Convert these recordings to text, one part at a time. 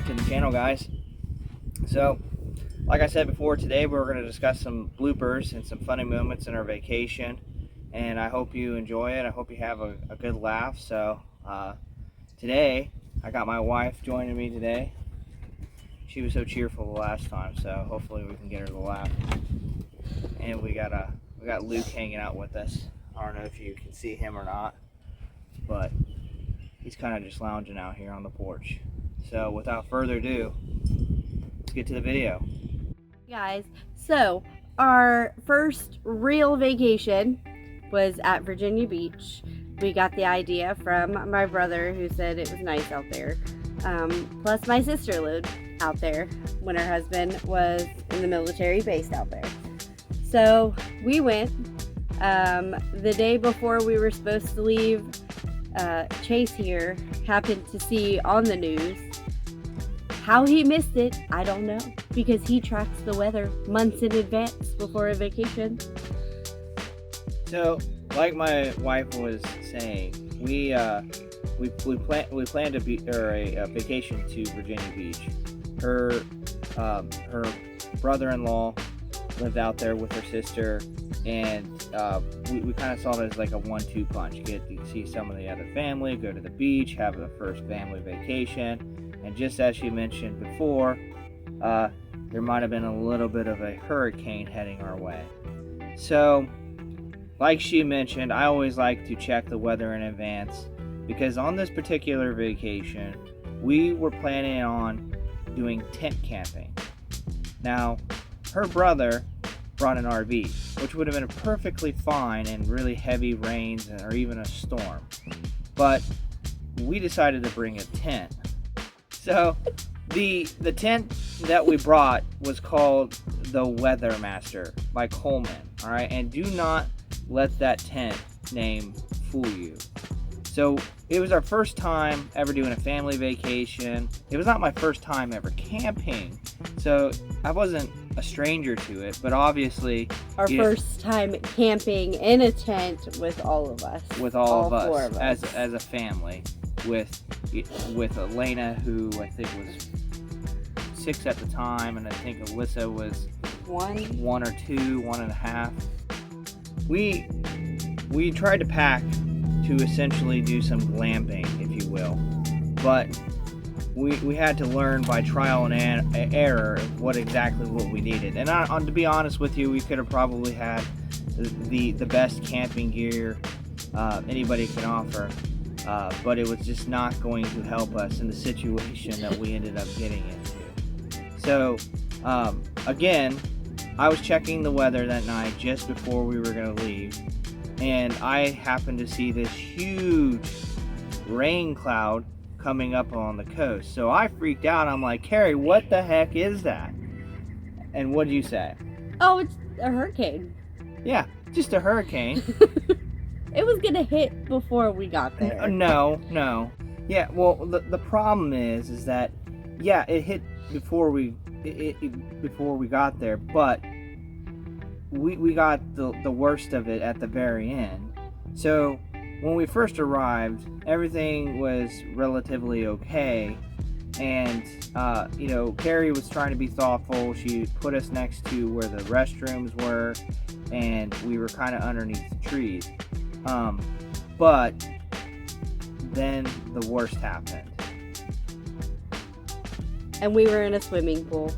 back to the channel, guys. So like I said before, today we're going to discuss some bloopers and some funny moments in our vacation, and I hope you enjoy it. I hope you have a good laugh. So today I got my wife joining me today. She was so cheerful the last time, so hopefully we can get her to laugh. And we got Luke hanging out with us. I don't know if you can see him or not, but he's kind of just lounging out here on the porch. So without further ado, let's get to the video. Guys, so our first real vacation was at Virginia Beach. We got the idea from my brother, who said it was nice out there. Plus my sister lived out there when her husband was in the military based out there. So we went. The day before we were supposed to leave, Chase here happened to see on the news. How he missed it, I don't know, because he tracks the weather months in advance before a vacation. So, like my wife was saying, we planned a vacation to Virginia Beach. Her brother-in-law lived out there with her sister, and we kind of saw it as like a 1-2 punch. Get to see some of the other family, go to the beach, have the first family vacation. And just as she mentioned before, there might have been a little bit of a hurricane heading our way. So, like she mentioned, I always like to check the weather in advance, because on this particular vacation, we were planning on doing tent camping. Now, her brother brought an RV, which would have been perfectly fine in really heavy rains or even a storm. But we decided to bring a tent. So the tent that we brought was called the Weathermaster by Coleman. All right, and do not let that tent name fool you. So it was our first time ever doing a family vacation. It was not my first time ever camping, so I wasn't a stranger to it. But obviously, our first time camping in a tent with all of us. With all of four us, of us as a family. With Elena, who I think was 6 at the time, and I think Alyssa was 1 or 2, 1.5. We tried to pack to essentially do some glamping, if you will, but we had to learn by trial and error what we needed. And to be honest with you, we could have probably had the best camping gear anybody can offer. But it was just not going to help us in the situation that we ended up getting into. So, again, I was checking the weather that night just before we were going to leave, and I happened to see this huge rain cloud coming up on the coast. So I freaked out. I'm like, Carrie, what the heck is that? And what did you say? Oh, it's a hurricane. Yeah, just a hurricane. It was gonna hit before we got there. No. Yeah, well, the problem is that, yeah, it hit before we got there, but we got the worst of it at the very end. So when we first arrived, everything was relatively okay, and Carrie was trying to be thoughtful. She put us next to where the restrooms were, and we were kind of underneath the trees. But then the worst happened. And we were in a swimming pool.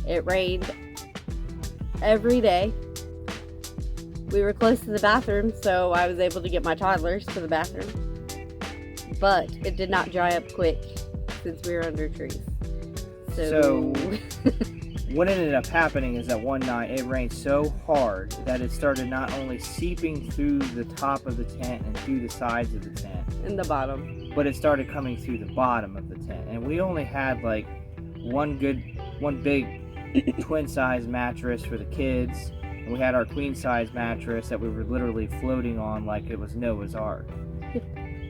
It rained every day. We were close to the bathroom, so I was able to get my toddlers to the bathroom. But it did not dry up quick since we were under trees. So what ended up happening is that one night it rained so hard that it started not only seeping through the top of the tent and through the sides of the tent, in the bottom, but it started coming through the bottom of the tent. And we only had like one big twin size mattress for the kids, and we had our queen size mattress that we were literally floating on like it was Noah's Ark.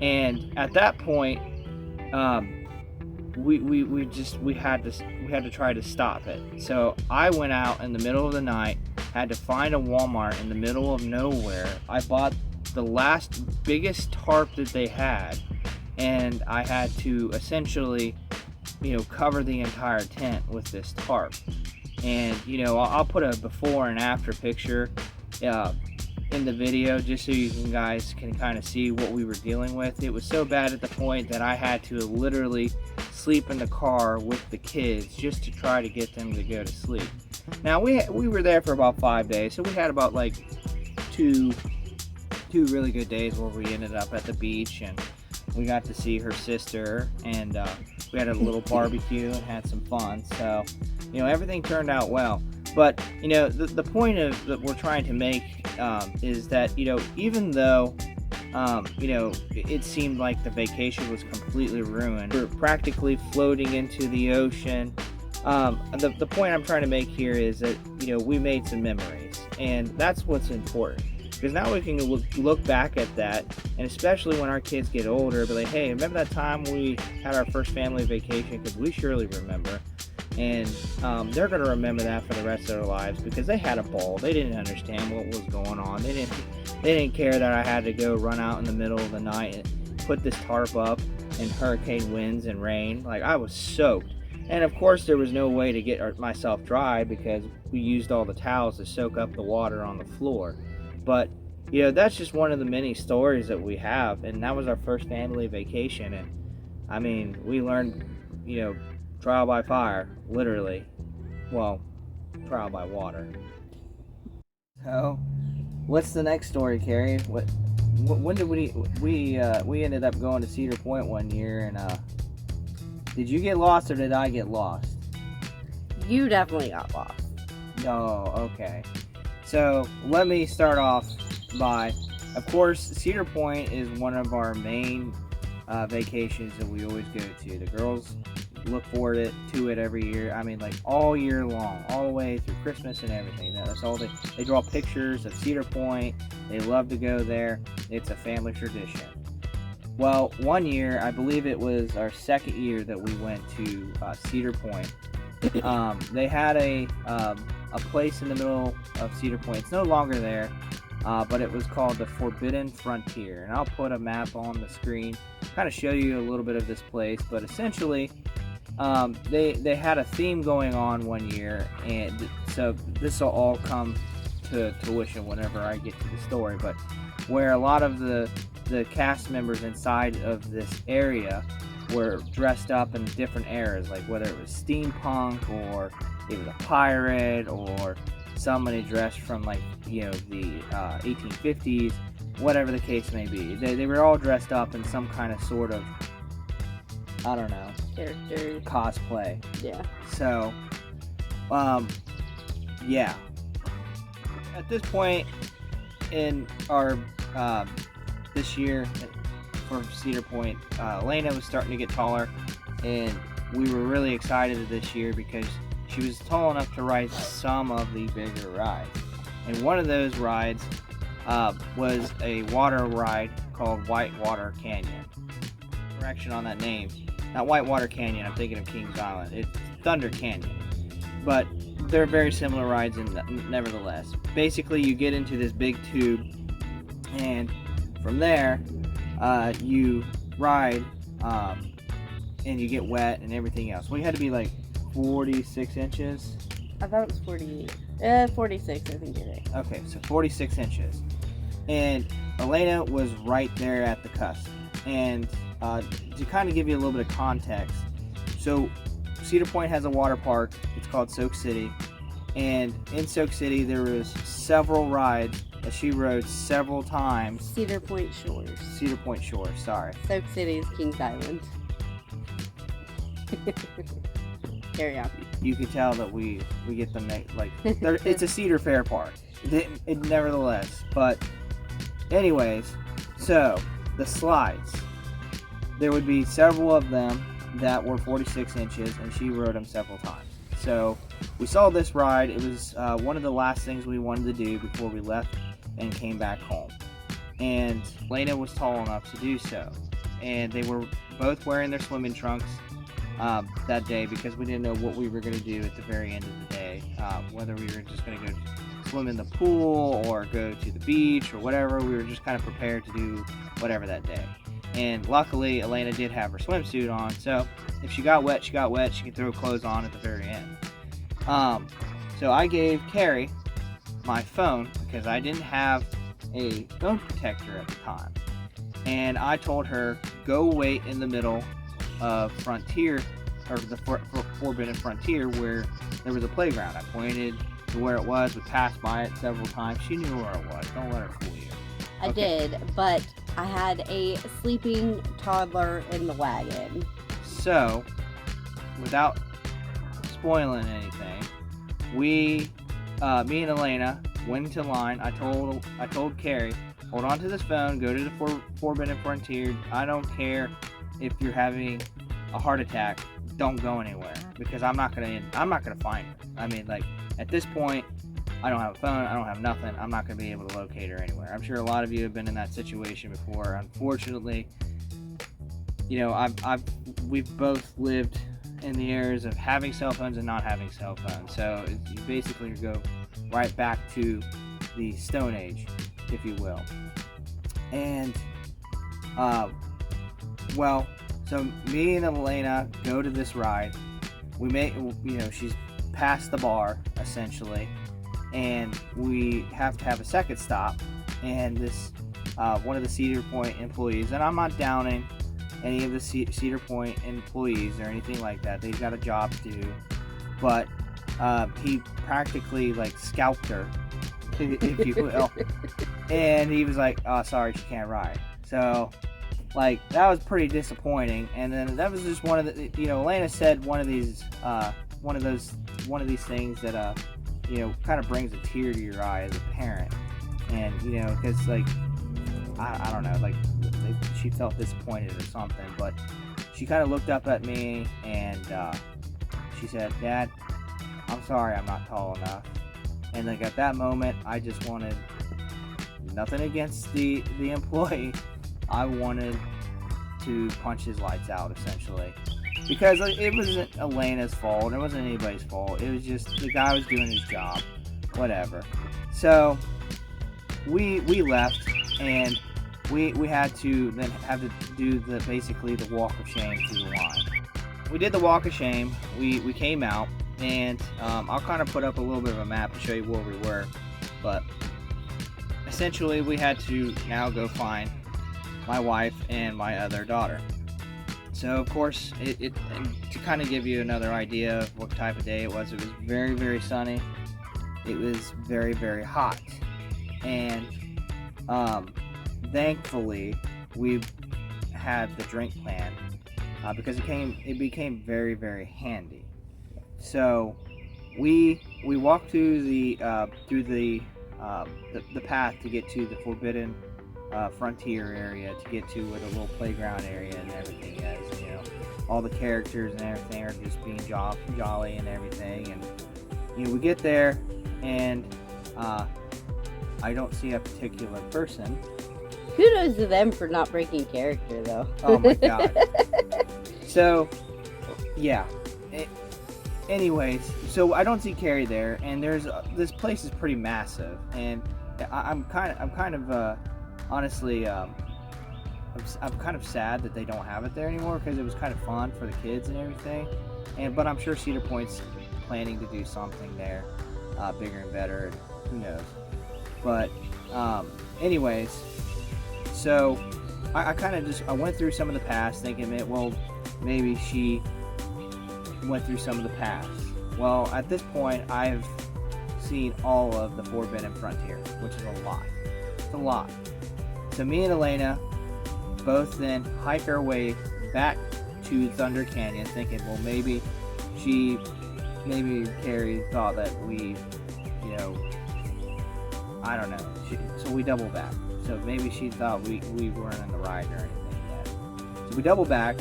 And at that point, we had to try to stop it. So I went out in the middle of the night, had to find a Walmart in the middle of nowhere. I bought the last biggest tarp that they had, and I had to essentially cover the entire tent with this tarp. And I'll put a before and after picture in the video, just so you guys can kind of see what we were dealing with. It was so bad at the point that I had to literally sleep in the car with the kids just to try to get them to go to sleep. Now we were there for about 5 days, so we had about like two really good days where we ended up at the beach, and we got to see her sister, and we had a little barbecue and had some fun. So everything turned out well. But the point that we're trying to make is that even though it seemed like the vacation was completely ruined, we're practically floating into the ocean. The point I'm trying to make here is that we made some memories, and that's what's important. Because now we can look back at that, and especially when our kids get older, be like, hey, remember that time we had our first family vacation? Because we surely remember. And they're going to remember that for the rest of their lives, because they had a ball. They didn't understand what was going on. They didn't care that I had to go run out in the middle of the night and put this tarp up in hurricane winds and rain. Like, I was soaked. And of course there was no way to get myself dry, because we used all the towels to soak up the water on the floor. But that's just one of the many stories that we have, and that was our first family vacation. And I mean, we learned trial by fire, literally. Well, trial by water. So what's the next story, Carrie? When did we ended up going to Cedar Point one year, and did you get lost or did I get lost? You definitely got lost. Oh, okay. So let me start off by, of course, Cedar Point is one of our main vacations that we always go to. The girls look forward to it every year. I mean, like all year long, all the way through Christmas and everything. That's all they draw pictures of Cedar Point. They love to go there. It's a family tradition. Well, one year, I believe it was our second year that we went to Cedar Point. They had a place in the middle of Cedar Point. It's no longer there, but it was called the Forbidden Frontier. And I'll put a map on the screen, kind of show you a little bit of this place. But essentially, they had a theme going on one year, and so this will all come to fruition whenever I get to the story. But where a lot of the cast members inside of this area were dressed up in different eras, like whether it was steampunk or it was a pirate or somebody dressed from like the 1850s, whatever the case may be. They were all dressed up in some kind of sort of, I don't know, Character cosplay. Yeah. So yeah, at this point in our this year for Cedar Point, Elena was starting to get taller, and we were really excited this year because she was tall enough to ride some of the bigger rides. And one of those rides was a water ride called Whitewater Canyon. Correction on that name. Not Whitewater Canyon, I'm thinking of Kings Island. It's Thunder Canyon. But they're very similar rides nevertheless. Basically, you get into this big tube, and from there, you ride, and you get wet and everything else. We had to be like 46 inches. I thought it was 48. 46, I think you're right. Okay, so 46 inches. And Elena was right there at the cusp. And to kind of give you a little bit of context, so Cedar Point has a water park. It's called Soak City. And in Soak City, there was several rides that she rode several times. Cedar Point Shores. Cedar Point Shores, sorry. Soak City is Kings Island. Carry on. You could tell that we get them like it's a Cedar Fair park. Nevertheless, but anyways, so the slides. There would be several of them that were 46 inches, and she rode them several times. So we saw this ride. It was one of the last things we wanted to do before we left and came back home. And Lena was tall enough to do so. And they were both wearing their swimming trunks that day, because we didn't know what we were going to do at the very end of the day. Whether we were just going to go swim in the pool or go to the beach or whatever. We were just kind of prepared to do whatever that day. And luckily, Elena did have her swimsuit on, so if she got wet, she got wet. She could throw clothes on at the very end. So I gave Carrie my phone because I didn't have a phone protector at the time. And I told her, go wait in the middle of Frontier, or the Forbidden Frontier, where there was a playground. I pointed to where it was. We passed by it several times. She knew where it was. Don't let her fool you. I did, but I had a sleeping toddler in the wagon. So, without spoiling anything, me and Elena went into line. I told Carrie, hold on to this phone, go to the Forbidden Frontier. I don't care if you're having a heart attack. Don't go anywhere, because I'm not gonna find her. I mean, like, at this point, I don't have a phone. I don't have nothing. I'm not gonna be able to locate her anywhere. I'm sure a lot of you have been in that situation before. Unfortunately, you know, we've both lived in the eras of having cell phones and not having cell phones. So you basically go right back to the Stone Age, if you will. And so me and Elena go to this ride. We she's past the bar essentially, and we have to have a second stop. And this one of the Cedar Point employees, and I'm not downing any of the Cedar Point employees or anything like that. They've got a job to do, but he practically like scalped her, if you will. And he was like, "Oh, sorry, she can't ride." So, like, that was pretty disappointing. And then that was just one of the, Elena said one of these things that kind of brings a tear to your eye as a parent. And because like I don't know, like she felt disappointed or something, but she kind of looked up at me and she said, "Dad, I'm sorry I'm not tall enough." And like at that moment, I just wanted, nothing against the employee, I wanted to punch his lights out essentially, because it wasn't Elena's fault, it wasn't anybody's fault, it was just the guy was doing his job, whatever. So we left, and we had to then do basically the walk of shame to the line. We did the walk of shame. We came out, and I'll kind of put up a little bit of a map to show you where we were, but essentially we had to now go find my wife and my other daughter. So of course, and to kind of give you another idea of what type of day it was very, very sunny. It was very, very hot, and thankfully we had the drink plan because it became very, very handy. So we walked through the path to get to the Forbidden Frontier area, to get to where the little playground area and everything is. All the characters and everything are just being jolly and everything. And we get there, and I don't see a particular person. Kudos to them for not breaking character, though. Oh my god. So, yeah. Anyways, so I don't see Carrie there, and this place is pretty massive, and I'm kind of honestly, I'm kind of sad that they don't have it there anymore, because it was kind of fun for the kids and everything. But I'm sure Cedar Point's planning to do something there, bigger and better. And who knows? But anyways, so I went through some of the past, thinking, well, maybe she went through some of the past. Well, at this point, I've seen all of the Forbidden Frontier, which is a lot. It's a lot. So me and Elena both then hike our way back to Thunder Canyon, thinking, well, maybe Carrie thought that we, I don't know. So we double back. So maybe she thought we weren't in the ride or anything yet. So we double back.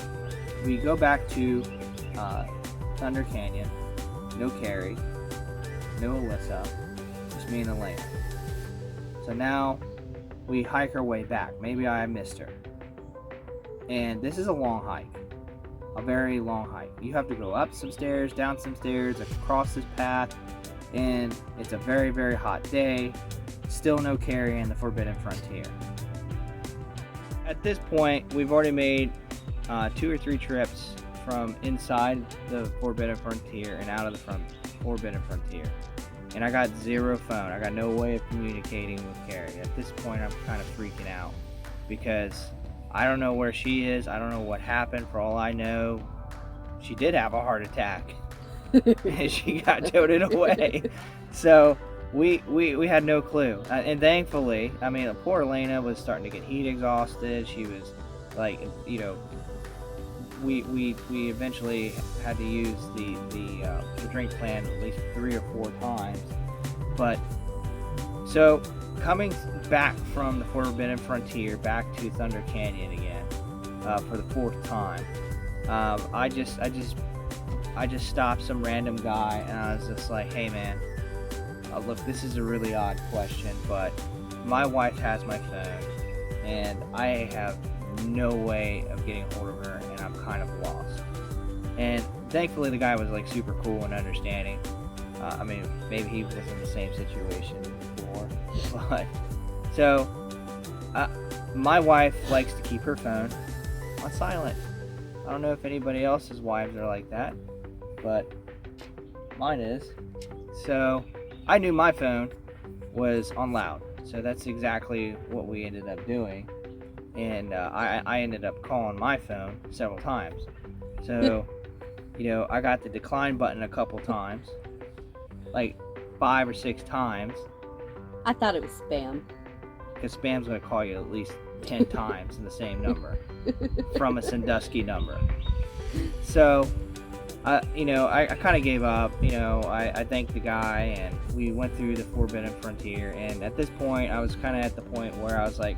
We go back to Thunder Canyon. No Carrie. No Alyssa. Just me and Elena. So now we hike our way back. Maybe I missed her. And this is a long hike. A very long hike. You have to go up some stairs, down some stairs, across this path. And it's a very, very hot day. Still no Carrie in the Forbidden Frontier. At this point, we've already made 2 or 3 trips from inside the Forbidden Frontier and out of the Forbidden Frontier. And I got zero phone. I got no way of communicating with Carrie. At this point, I'm kind of freaking out because I don't know where she is. I don't know what happened. For all I know, she did have a heart attack and she got toted away. So we had no clue. And thankfully, I mean, poor Elena was starting to get heat exhausted. She was like, you know, we eventually had to use the drink plan at least 3 or 4 times. But so coming back from the Forbidden Frontier back to Thunder Canyon again for the 4th time, I just stopped some random guy and I was just like, hey man, look, this is a really odd question, but my wife has my phone and I have no way of getting hold of her and I'm kind of lost. And thankfully the guy was like super cool and understanding. I mean, maybe he was in the same situation before, but so my wife likes to keep her phone on silent. I don't know if anybody else's wives are like that, but mine is. So I knew my phone was on loud, so that's exactly what we ended up doing. And I ended up calling my phone several times. So, you know, I got the decline button a couple times, like 5 or 6 times. I thought it was spam. Because spam's going to call you at least 10 times in the same number from a Sandusky number. So, you know, I kind of gave up. You know, I thanked the guy and we went through the Forbidden Frontier. And at this point, I was kind of at the point where I was like,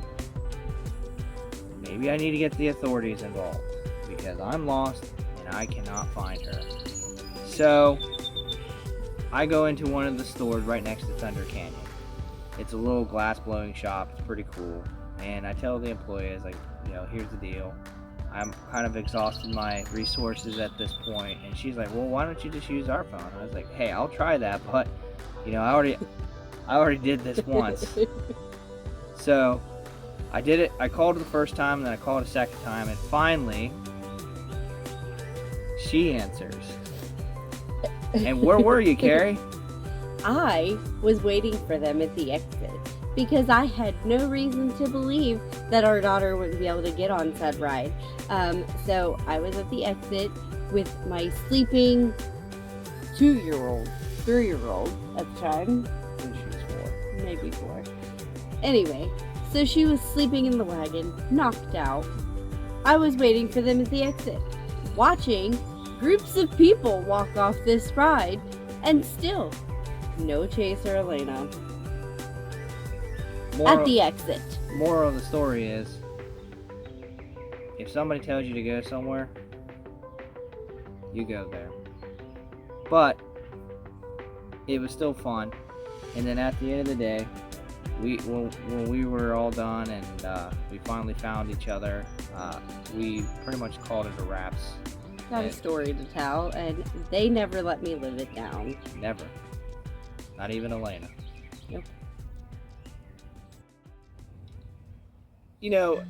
maybe I need to get the authorities involved because I'm lost and I cannot find her. So I go into one of the stores right next to Thunder Canyon. It's a little glass blowing shop. It's pretty cool. And I tell the employees, like, you know, here's the deal. I'm kind of exhausted my resources at this point. And she's like, well, why don't you just use our phone? I was like, hey, I'll try that, but you know, I already did this once. So I did it. I called her the first time, and then I called a second time, and finally, she answers. And where were you, Carrie? I was waiting for them at the exit because I had no reason to believe that our daughter wouldn't be able to get on said ride. So I was at the exit with my sleeping 2-year-old, 3-year-old at the time. I think she was 4. Maybe 4. Anyway. So she was sleeping in the wagon, knocked out. I was waiting for them at the exit, watching groups of people walk off this ride, and still, no Chaser Elena at the exit. Moral of the story is, if somebody tells you to go somewhere, you go there. But it was still fun, and then at the end of the day, when we were all done and we finally found each other, we pretty much called it a wraps. Got a story to tell, and they never let me live it down. Never. Not even Elena. Nope. You know,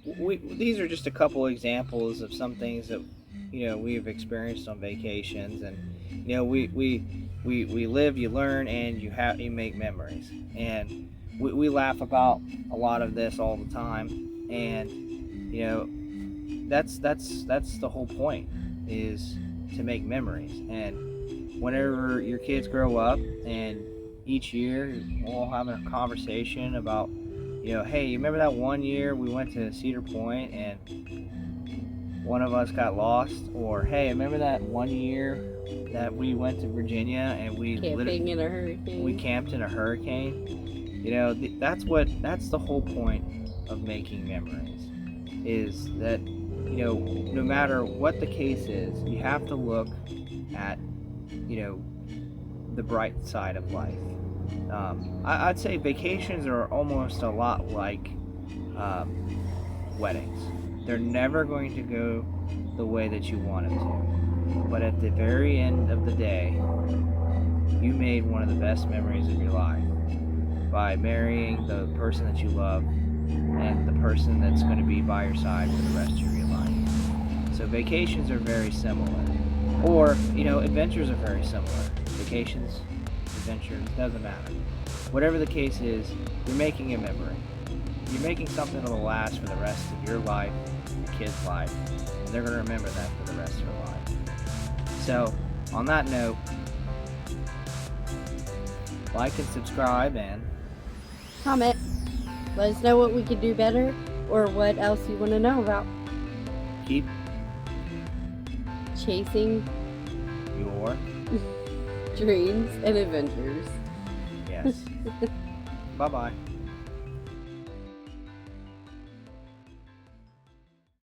these are just a couple examples of some things that, you know, we've experienced on vacations, and you know, we live, you learn, and you make memories. And we laugh about a lot of this all the time, and you know, that's the whole point, is to make memories. And whenever your kids grow up, and each year we'll have a conversation about, you know, hey, you remember that one year we went to Cedar Point and one of us got lost? Or hey, remember that one year that we went to Virginia and we camping in a hurricane? We camped in a hurricane. You know, that's the whole point of making memories, is that, you know, no matter what the case is, you have to look at, you know, the bright side of life. I'd say vacations are almost a lot like weddings. They're never going to go the way that you want them to. But at the very end of the day, you made one of the best memories of your life by marrying the person that you love and the person that's going to be by your side for the rest of your life. So So vacations are very similar. Or, adventures are very similar. Vacations, adventures, doesn't matter. Whatever the case is, you're making a memory. You're making something that will last for the rest of your life, your kid's life, and they're going to remember that for the rest of their life. So, on that note, like and subscribe and Comment. Let us know what we could do better or what else you want to know about. keep Chasing your dreams and adventures. yes. Bye-bye.